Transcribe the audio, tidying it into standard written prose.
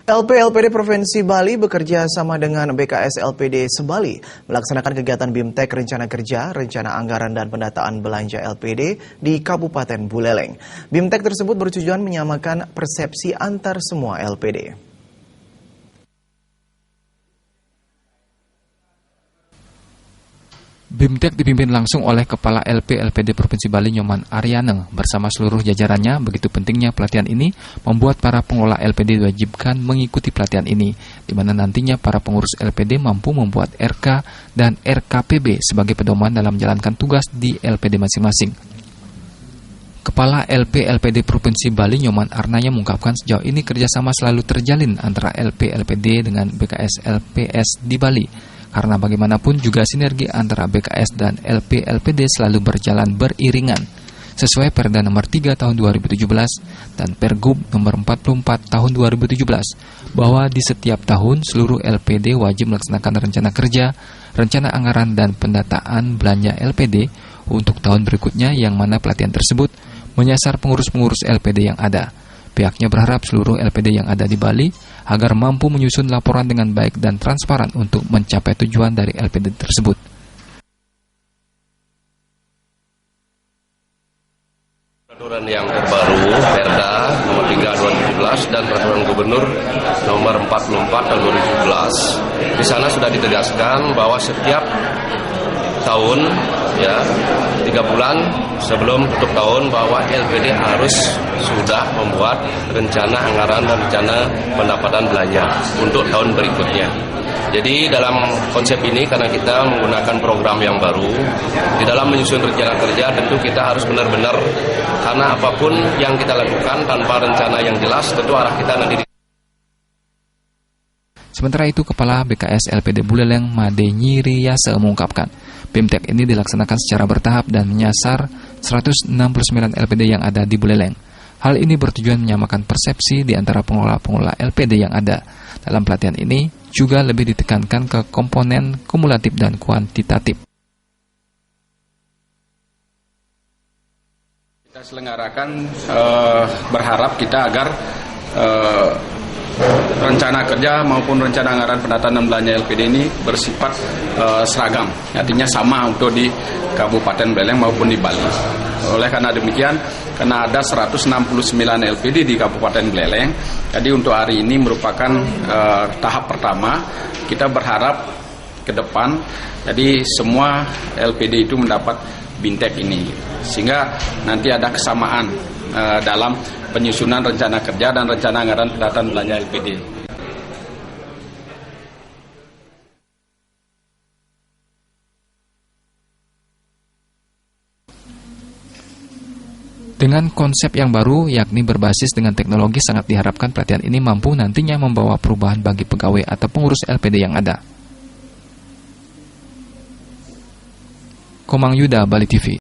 LP-LPD Provinsi Bali bekerja sama dengan BKS LPD Sebali melaksanakan kegiatan BIMTEK Rencana Kerja, Rencana Anggaran dan Pendataan Belanja LPD di Kabupaten Buleleng. BIMTEK tersebut bertujuan menyamakan persepsi antar semua LPD. BIMTEK dipimpin langsung oleh Kepala LP-LPD Provinsi Bali Nyoman Ariane bersama seluruh jajarannya. Begitu pentingnya pelatihan ini membuat para pengelola LPD diwajibkan mengikuti pelatihan ini, di mana nantinya para pengurus LPD mampu membuat RK dan RKPB sebagai pedoman dalam menjalankan tugas di LPD masing-masing. Kepala LP-LPD Provinsi Bali Nyoman Arnaya mengungkapkan sejauh ini kerjasama selalu terjalin antara LP-LPD dengan BKS LPS di Bali. Karena bagaimanapun juga sinergi antara BKS dan LP-LPD selalu berjalan beriringan sesuai Perda nomor 3 tahun 2017 dan Pergub nomor 44 tahun 2017 bahwa di setiap tahun seluruh LPD wajib melaksanakan rencana kerja, rencana anggaran dan pendataan belanja LPD untuk tahun berikutnya, yang mana pelatihan tersebut menyasar pengurus-pengurus LPD yang ada. Pihaknya berharap seluruh LPD yang ada di Bali agar mampu menyusun laporan dengan baik dan transparan untuk mencapai tujuan dari LPD tersebut. Peraturan yang terbaru, Perda nomor 3 2017 dan Peraturan Gubernur nomor 44 tahun 2017. Di sana sudah ditegaskan bahwa setiap tahun, 3 bulan sebelum tutup tahun, bahwa LPD harus sudah membuat rencana anggaran dan rencana pendapatan belanja untuk tahun berikutnya. Jadi dalam konsep ini, karena kita menggunakan program yang baru, di dalam menyusun rencana kerja tentu kita harus benar-benar, karena apapun yang kita lakukan tanpa rencana yang jelas, tentu arah kita nanti. Sementara itu, Kepala BKS LPD Buleleng Made Nyiriyase mengungkapkan, BIMTEK ini dilaksanakan secara bertahap dan menyasar 169 LPD yang ada di Buleleng. Hal ini bertujuan menyamakan persepsi di antara pengelola-pengelola LPD yang ada. Dalam pelatihan ini juga lebih ditekankan ke komponen kumulatif dan kuantitatif. Kita selenggarakan berharap kita agar rencana kerja maupun rencana anggaran pendataan dan belanja LPD ini bersifat seragam, artinya sama untuk di Kabupaten Buleleng maupun di Bali. Oleh karena demikian, karena ada 169 LPD di Kabupaten Buleleng, jadi untuk hari ini merupakan tahap pertama. Kita berharap ke depan, jadi semua LPD itu mendapat BIMTEK ini, sehingga nanti ada kesamaan dalam penyusunan rencana kerja dan rencana anggaran pendataan belanja LPD. Dengan konsep yang baru, yakni berbasis dengan teknologi, sangat diharapkan pelatihan ini mampu nantinya membawa perubahan bagi pegawai atau pengurus LPD yang ada. Komang Yuda, Bali TV.